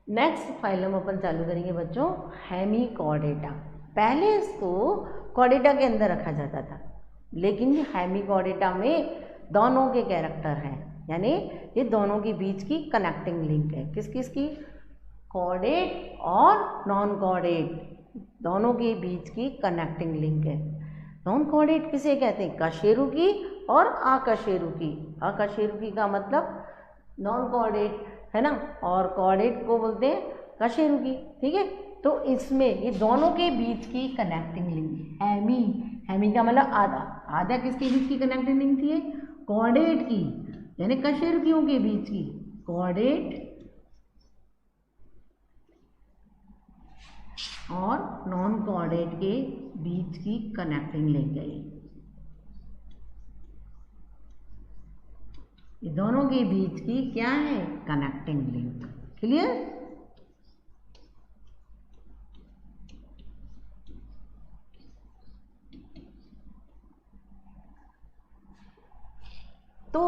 Next phylum अपन चालू करेंगे बच्चों हेमिकॉर्डेटा। पहले इसको कॉर्डेटा के अंदर रखा जाता था, लेकिन हेमिकॉर्डेटा में दोनों के कैरेक्टर हैं, यानी ये दोनों के बीच की कनेक्टिंग लिंक है। किस किस की? कॉर्डेट और नॉन कॉर्डेट, दोनों के बीच की कनेक्टिंग लिंक है। नॉन कॉर्डेट किसे कहते हैं? कशेरुकी और अकशेरुकी। अकशेरुकी का मतलब नॉन कॉर्डेट है ना, और कॉर्डेट को बोलते हैं कशेरुकी। ठीक है, तो इसमें ये दोनों के बीच की कनेक्टिंग लिंक हेमी, हेमी का मतलब आधा, आधा किसके बीच की कनेक्टिंग लिंक थी? कॉर्डेट की, यानी कशेरुकियों के बीच की, कॉर्डेट और नॉन कॉर्डेट के बीच की कनेक्टिंग लिंक है। ये दोनों के बीच की क्या है? Connecting link. क्लियर? तो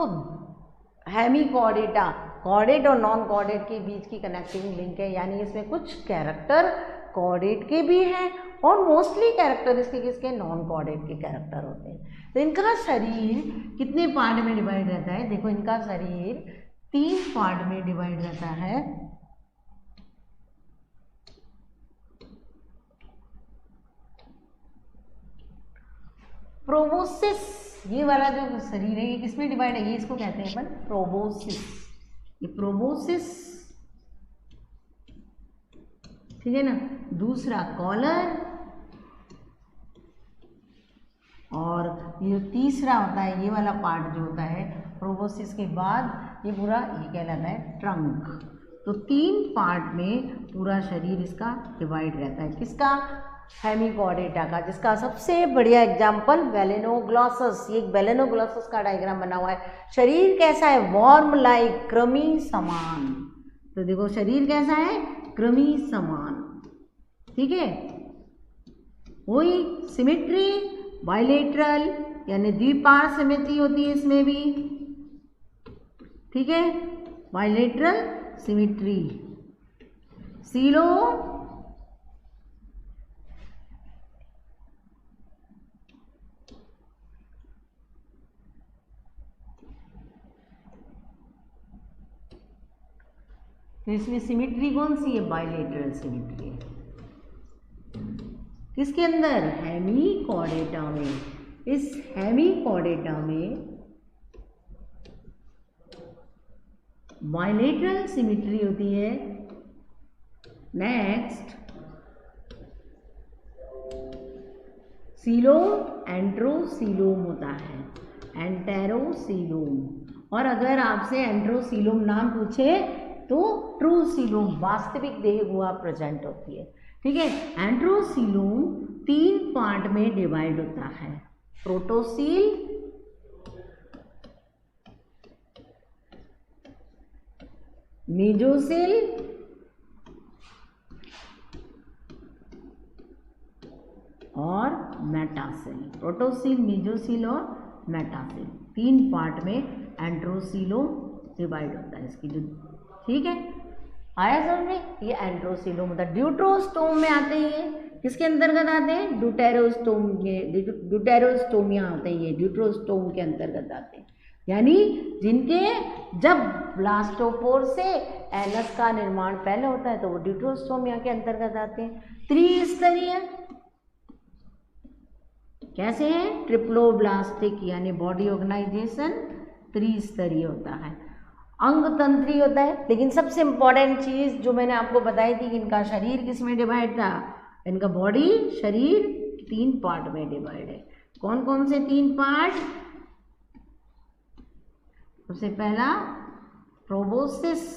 हेमिकॉर्डेटा कॉर्डेट और नॉन कॉर्डेट के बीच की कनेक्टिंग लिंक है, यानी इसमें कुछ कैरेक्टर कॉर्डेट के भी हैं और मोस्टली कैरेक्टर इसके किसके? नॉन कॉर्डेट के कैरेक्टर होते हैं। तो इनका शरीर कितने पार्ट में डिवाइड रहता है? देखो, इनका शरीर 3 पार्ट में डिवाइड रहता है। प्रोबोसिस, ये वाला जो शरीर है ये किसमें डिवाइड है? ये इसको कहते हैं अपन प्रोबोसिस। ये प्रोबोसिस, ठीक है ना। दूसरा कॉलर, और ये जो तीसरा होता है, ये वाला पार्ट जो होता है प्रोबोसिस के बाद, ये पूरा ये कहलाता है ट्रंक। तो 3 पार्ट में पूरा शरीर इसका डिवाइड रहता है। किसका? हेमिकॉर्डेटा का, जिसका सबसे बढ़िया एग्जाम्पल बेलेनोग्लॉसस। ये एक बेलेनोग्लॉसस का डायग्राम बना हुआ है। शरीर कैसा है? वॉर्म लाइक, कृमि समान। तो देखो शरीर कैसा है? कृमि समान। ठीक है, वही सिमेट्री, बाइलेटरल यानी द्विपार्श्व सिमेट्री होती है इसमें भी। ठीक है, बाइलेटरल सिमेट्री। सीलो, तो इसमें सिमेट्री कौन सी है? बाइलेटरल सिमेट्री है। किसके अंदर? हेमिकॉर्डेटा में। इस हेमिकॉर्डेटा में बाइलेटरल सिमेट्री होती है। नेक्स्ट सीलो एंट्रोसीलोम होता है, एंटेरोसीलोम। और अगर आपसे एंट्रोसीलोम नाम पूछे तो ट्रूसीलोम, वास्तविक देह हुआ प्रेजेंट होती है। ठीक है, एंट्रोसीलोम 3 पार्ट में डिवाइड होता है। प्रोटोसील, मेजोसील और मेटासील। प्रोटोसील, मेजोसील और मेटासील 3 पार्ट में एंट्रोसीलोम डिवाइड होता है इसकी जो। ठीक है, आया समझ में? ये एंट्रोसीलोम होता है। ड्यूटेरोस्टोम में आते हैं। ये किसके अंतर्गत आते हैं? ड्यूटेरोस्टोम के, ड्यूटेरोस्टोमिया होते हैं ये, ड्यूटेरोस्टोम के अंतर्गत आते हैं। यानी जिनके जब ब्लास्टोपोर से एनस का निर्माण पहले होता है तो वो ड्यूटेरोस्टोमिया के अंतर्गत आते हैं। त्रिस्तरीय कैसे है? ट्रिप्लोब्लास्टिक यानी बॉडी ऑर्गेनाइजेशन त्रिस्तरीय होता है। अंग तंत्री होता है, लेकिन सबसे इंपॉर्टेंट चीज जो मैंने आपको बताई थी कि इनका शरीर किसमें डिवाइड था? इनका बॉडी, शरीर 3 पार्ट में डिवाइड है। कौन कौन से 3 पार्ट? सबसे पहला प्रोबोसिस,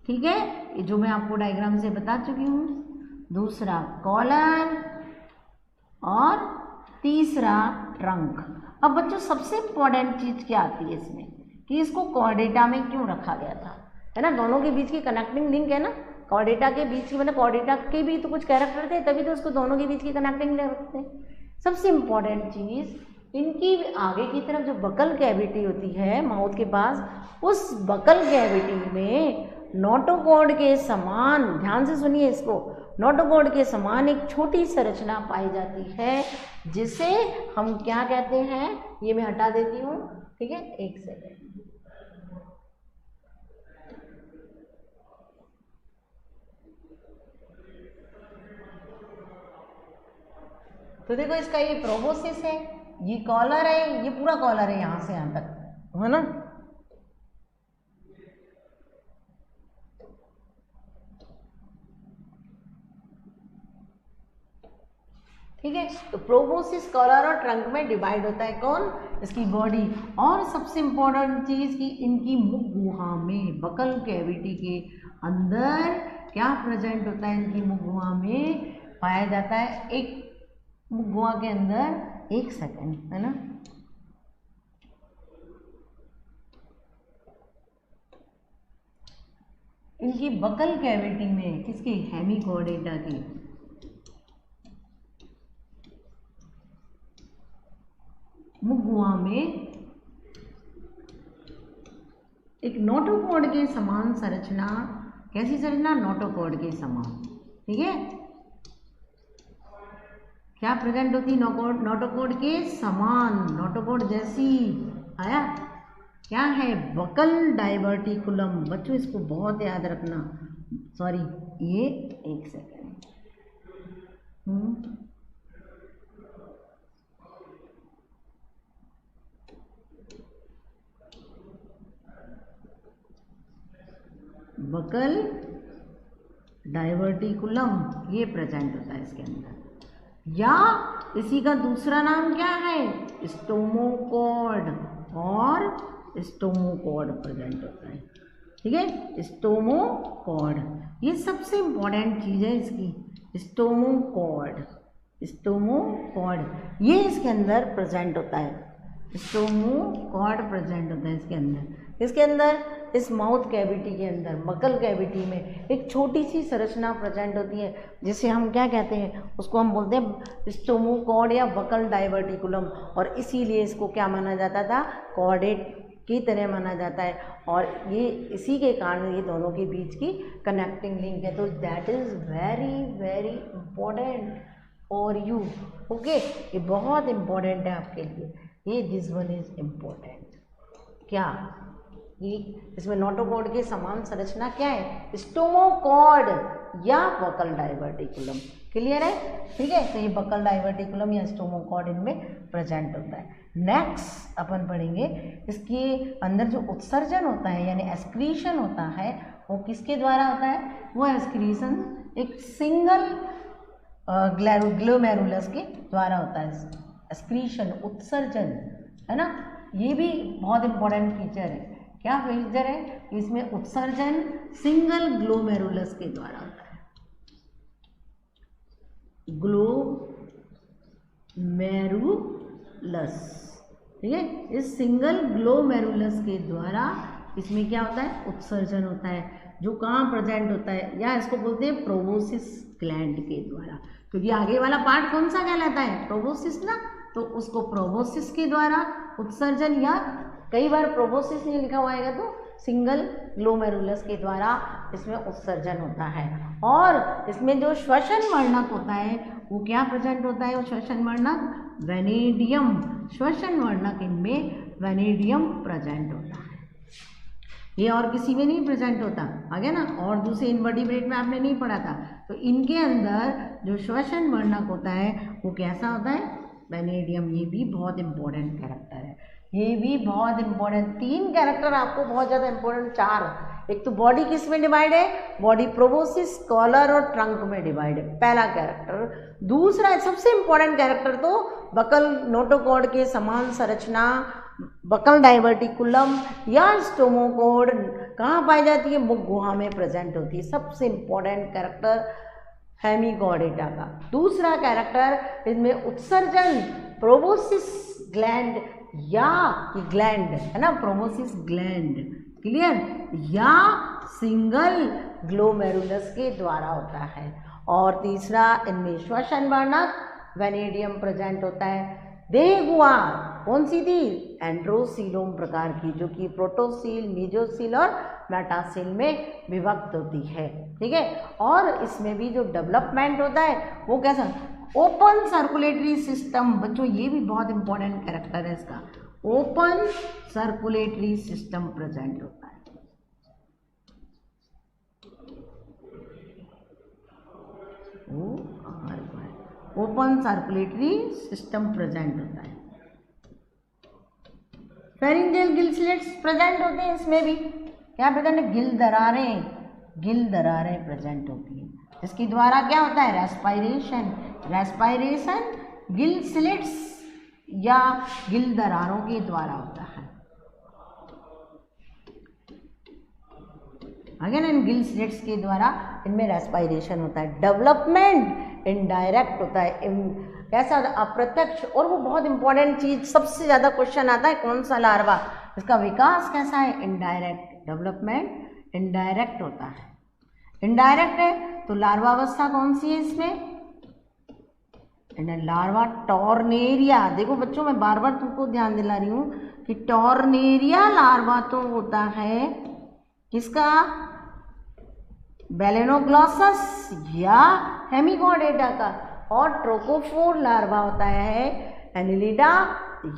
ठीक है, ये जो मैं आपको डायग्राम से बता चुकी हूँ। दूसरा कॉलर और तीसरा ट्रंक। अब बच्चों सबसे इंपॉर्टेंट चीज क्या आती है इसमें कि इसको कॉर्डेटा में क्यों रखा गया था? है ना, दोनों के बीच की कनेक्टिंग लिंक है ना। कॉर्डेटा के बीच की, मतलब कॉर्डेटा के भी तो कुछ कैरेक्टर थे, तभी तो उसको दोनों के बीच की कनेक्टिंग लिंक रखते हैं। सबसे इंपॉर्टेंट चीज इनकी आगे की तरफ जो बकल कैविटी होती है माउथ के पास, उस बकल कैविटी में नोटोकॉर्ड के समान, ध्यान से सुनिए इसको, नोटोकॉर्ड के समान एक छोटी संरचना पाई जाती है जिसे हम क्या कहते हैं, ये मैं हटा देती हूँ, ठीक है, एक सेकेंड। तो देखो इसका ये प्रोबोसिस है, ये कॉलर है, ये पूरा कॉलर है यहाँ से यहाँ तक, है ना। ठीक है, तो प्रोबोसिस कॉलर और ट्रंक में डिवाइड होता है कौन, इसकी बॉडी। और सबसे इंपॉर्टेंट चीज कि इनकी मुख गुहा में, बकल कैविटी के अंदर क्या प्रेजेंट होता है, इनकी मुख गुहा में पाया जाता है, एक मुख गुहा के अंदर, एक सेकेंड, है ना, इनकी बकल कैविटी में, किसकी, हेमिकॉर्डेटा की, मुख गुहा में एक नोटोकॉर्ड के समान संरचना, कैसी संरचना, नोटोकॉर्ड के समान, ठीक है, क्या प्रेजेंट होती है, नोटोकॉर्ड के समान, नोटोकॉर्ड जैसी, आया, क्या है, बकल डाइवर्टिकुलम। बच्चों इसको बहुत याद रखना, सॉरी ये एक सेकेंड, बकल डाइवर्टिकुलम ये प्रेजेंट होता है इसके अंदर, या इसी का दूसरा नाम क्या है, स्टोमोकॉर्ड, और स्टोमोकॉर्ड प्रेजेंट होता है, ठीक है, स्टोमोकॉर्ड, ये सबसे इंपॉर्टेंट चीज़ है इसकी, स्टोमोकॉर्ड, स्टोमोकॉर्ड ये इसके अंदर प्रेजेंट होता है, स्टोमोकॉर्ड प्रेजेंट होता है इसके अंदर। इसके अंदर इस माउथ कैविटी के अंदर, बकल कैविटी में एक छोटी सी संरचना प्रेजेंट होती है जिसे हम क्या कहते हैं, उसको हम बोलते हैं स्टोमोकॉर्ड या बकल डाइवर्टिकुलम, और इसीलिए इसको क्या माना जाता था, कॉर्डेट की तरह माना जाता है, और ये इसी के कारण ये दोनों के बीच की कनेक्टिंग लिंक है। तो that is very very important for you, okay, ये बहुत इम्पोर्टेंट है आपके लिए, ये दिस वन इज इम्पोर्टेंट, क्या, ये इसमें नोटोकॉर्ड के समान संरचना क्या है, स्टोमोकॉर्ड या बकल डाइवर्टिकुलम, क्लियर है, ठीक है, तो ये बकल डाइवर्टिकुलम या स्टोमोकॉर्ड इनमें प्रेजेंट होता है। नेक्स्ट अपन पढ़ेंगे, इसके अंदर जो उत्सर्जन होता है यानी एक्सक्रीशन होता है वो किसके द्वारा होता है, वो एक्सक्रीशन एक सिंगल ग्लोमेरुलस के द्वारा होता है, एक्सक्रीशन, उत्सर्जन, है ना, ये भी बहुत इंपॉर्टेंट फीचर है। क्या फीचर है, इसमें उत्सर्जन सिंगल ग्लोमेरुलस के द्वारा होता है, ग्लोमेरुलस, ठीक है, इस सिंगल ग्लोमेरुलस के द्वारा इसमें क्या होता है, उत्सर्जन होता है, जो कहाँ प्रेजेंट होता है, या इसको बोलते हैं प्रोबोसिस ग्लैंड के द्वारा, क्योंकि आगे वाला पार्ट कौन सा कहलाता है, प्रोबोसिस ना, तो उसको प्रोबोसिस के द्वारा उत्सर्जन, या कई बार प्रोबोसिस नहीं लिखा हुआ आएगा तो सिंगल ग्लोमेरुलस के द्वारा इसमें उत्सर्जन होता है। और इसमें जो श्वसन वर्णक होता है वो क्या प्रेजेंट होता है, वो श्वसन वर्णक वेनेडियम, श्वसन वर्णक इनमें वेनेडियम प्रेजेंट होता है, ये और किसी में नहीं प्रेजेंट होता, आ गया ना, और दूसरे इनवर्टिब्रेट में आपने नहीं पढ़ा था, तो इनके अंदर जो श्वसन वर्णक होता है वो कैसा होता है, वेनेडियम, ये भी बहुत इंपॉर्टेंट कैरेक्टर है, ये भी बहुत इंपॉर्टेंट, 3 कैरेक्टर आपको बहुत ज़्यादा इंपॉर्टेंट, 4, एक तो बॉडी किस में डिवाइड है, बॉडी प्रोबोसिस, कॉलर और ट्रंक में डिवाइड है, पहला कैरेक्टर। दूसरा सबसे इंपॉर्टेंट कैरेक्टर तो बकल नोटोकॉर्ड के समान संरचना, बकल डाइवर्टिकुलम या स्टोमोकॉर्ड कहाँ पाई जाती है, मुख गुहा में प्रेजेंट होती है, सबसे इंपॉर्टेंट कैरेक्टर हेमिकॉर्डेटा का। दूसरा कैरेक्टर इनमें उत्सर्जन, प्रोबोसिस ग्लैंड या ग्लैंड, है ना, प्रोबोसिस ग्लैंड, क्लियर, या सिंगल ग्लोमेरुलस के द्वारा होता है। और तीसरा इनमें श्वसन वर्णक वेनेडियम प्रेजेंट होता है, देहगुहार कौन सी थी, एंड्रोसीलोम प्रकार की, जो कि प्रोटोसील, मीजोसील और मेटासील में विभक्त होती है। ठीक है, और इसमें भी जो डेवलपमेंट होता है वो कैसा, ओपन सर्कुलेटरी सिस्टम। बच्चों ये भी बहुत इंपॉर्टेंट कैरेक्टर है इसका, ओपन सर्कुलेटरी सिस्टम प्रेजेंट होता है। ओपन सर्कुलेटरी सिस्टम प्रेजेंट होता है। फेरिंजियल गिल स्लिट्स प्रेजेंट होते हैं इसमें भी, क्या प्रेजेंट है, गिल दरारें प्रेजेंट होती हैं, जिसके द्वारा क्या होता है, रेस्पायरेशन गिल स्लिट्स या गिल दरारों के द्वारा होता है। अगेन इन गिल स्लिट्स के द्वारा इनमें रेस्पायरेशन होता है। डेवलपमेंट इनडायरेक्ट होता है, कैसा, अप्रत्यक्ष। और वो बहुत इंपॉर्टेंट चीज, सबसे ज्यादा क्वेश्चन आता है कौन सा लार्वा, इसका विकास कैसा है, इनडायरेक्ट। डेवलपमेंट इनडायरेक्ट होता है। इनडायरेक्ट है तो लार्वा अवस्था कौन सी है इसमें, लार्वा टॉर्नेरिया। देखो बच्चों मैं बार बार तुमको ध्यान दिला रही हूँ कि टॉर्नेरिया लार्वा तो होता है किसका, बेलेनोग्लॉसस या हेमिकॉर्डेटा का, और ट्रोकोफोर लार्वा होता है एनिलिडा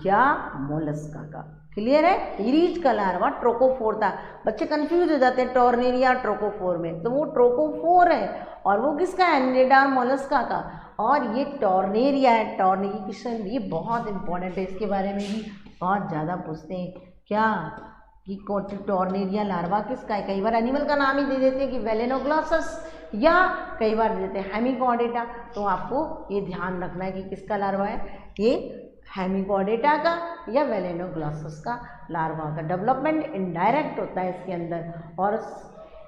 या मोलस्का का। क्लियर है, इरीज का लार्वा ट्रोकोफोर था। बच्चे कंफ्यूज हो जाते हैं टॉर्नेरिया ट्रोकोफोर में, तो वो ट्रोकोफोर है और वो किसका, एनिलिडा और मोलस्का का। और ये टॉर्नेरिया है, टॉर्निकेशन, ये बहुत इंपॉर्टेंट है, इसके बारे में भी बहुत ज़्यादा पूछते हैं क्या, कि टॉर्नेरिया लार्वा किसका है। कई बार एनिमल का नाम ही दे देते हैं कि वेलेनोग्लॉसस, या कई बार दे देते हैं हेमिकॉर्डेटा। तो आपको ये ध्यान रखना है कि किसका लार्वा है, ये हेमिकॉर्डेटा का या वेलेनोग्लॉसस का लार्वा का। डेवलपमेंट इनडायरेक्ट होता है इसके अंदर। और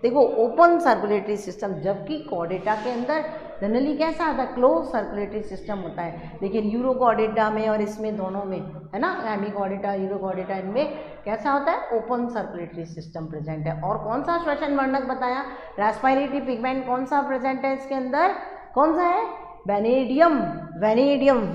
देखो ओपन सर्कुलेटरी सिस्टम, जबकि कॉर्डेटा के अंदर जनरली कैसा आता है, क्लोज सर्कुलेटरी सिस्टम होता है। लेकिन यूरोकॉर्डेटा में और इसमें दोनों में है ना, हेमिकॉर्डेटा यूरोकॉर्डेटा, इनमें कैसा होता है, ओपन सर्कुलेटरी सिस्टम प्रेजेंट है। और कौन सा श्वसन वर्णक बताया, रेस्पिरेटरी पिगमेंट कौन सा प्रेजेंट है इसके अंदर, कौन सा है, वेनेडियम,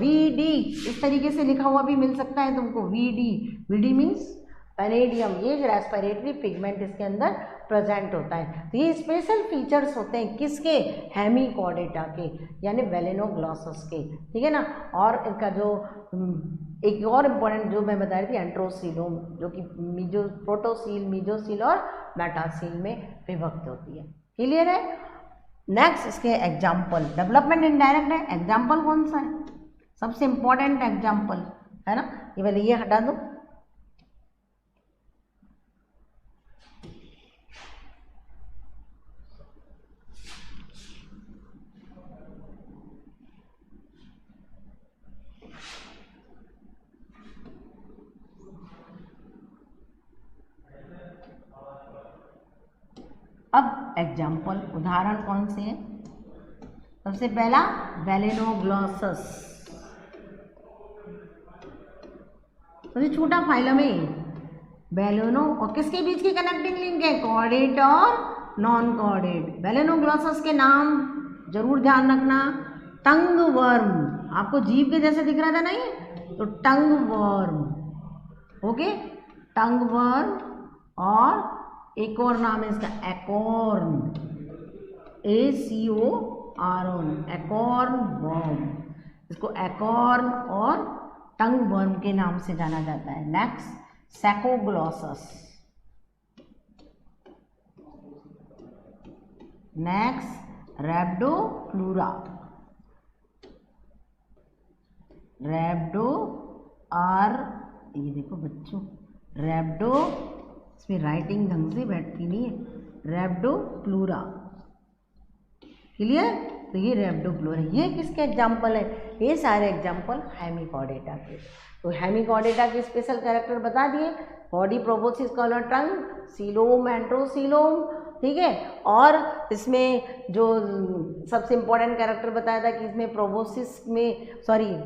VD, इस तरीके से लिखा हुआ भी मिल सकता है तुमको, VD मीन्स वेनेडियम। ये रेस्पिरेटरी पिगमेंट इसके अंदर प्रेजेंट होता है। तो ये स्पेशल फीचर्स होते हैं किसके, हेमिकॉर्डेटा के यानी वेलेनोग्लॉसस के। ठीक है ना। और इनका जो एक और इम्पॉर्टेंट जो मैं बता रही थी, एंट्रोसीलोम, जो कि प्रोटोसील, मीजोसील और मेटासील में विभक्त होती है। क्लियर है। नेक्स्ट इसके एग्जाम्पल, डेवलपमेंट इनडायरेक्ट है, एग्जाम्पल कौन सा है, सबसे इंपॉर्टेंट एग्जाम्पल है ना, ये पहले ये हटा दो। अब एग्जाम्पल उदाहरण कौन से हैं, सबसे पहला वेलेनोग्लॉसस, सबसे छोटा फाइलम है वेलेनो, और किसके बीच की कनेक्टिंग लिंक है, कॉर्डेट और नॉन कॉर्डेट। वेलेनोग्लॉसस के नाम जरूर ध्यान रखना, टंग वर्म, आपको जीभ के जैसे दिख रहा था नहीं, तो टंग वर्म, ओके, टंग वर्म। और एक और नाम है इसका एकॉर्न, ACORN, एकॉर्न वर्म, इसको एकॉर्न और टंग वर्म के नाम से जाना जाता है। नेक्स्ट सैकोग्लॉसस, नेक्स्ट रैप्डोप्लूरा, ये देखो बच्चों, रैप्डो, इसमें राइटिंग ढंग से बैठती नहीं है, रैप्डोप्लूरा। क्लियर। तो ये रैप्डोप्लूरा, ये किसके एग्जाम्पल है, ये सारे एग्जाम्पल हेमिकॉर्डेटा के। तो हेमिकॉर्डेटा के स्पेशल कैरेक्टर बता दिए, बॉडी प्रोबोसिस कॉलर टंग, सीलोम एंट्रोसीलोम, ठीक है। और इसमें जो सबसे इम्पोर्टेंट कैरेक्टर बताया था कि इसमें प्रोबोसिस में,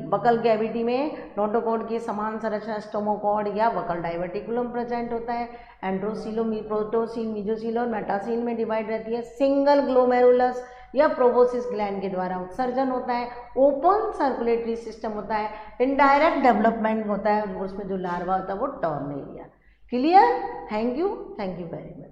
बकल कैविटी में नोटोकॉर्ड की समान संरचना स्टोमोकॉर्ड या बकल डाइवर्टिकुलम प्रेजेंट होता है। एंड्रोसीलोम प्रोटोसील, मीजोसील और मेटासील में डिवाइड रहती है। सिंगल ग्लोमेरुलस या प्रोबोसिस ग्लैंड के द्वारा उत्सर्जन होता है, ओपन सर्कुलेटरी सिस्टम होता है, इनडायरेक्ट डेवलपमेंट होता है, उसमें जो लार्वा होता है वो tornaria. Clear? Thank you very much.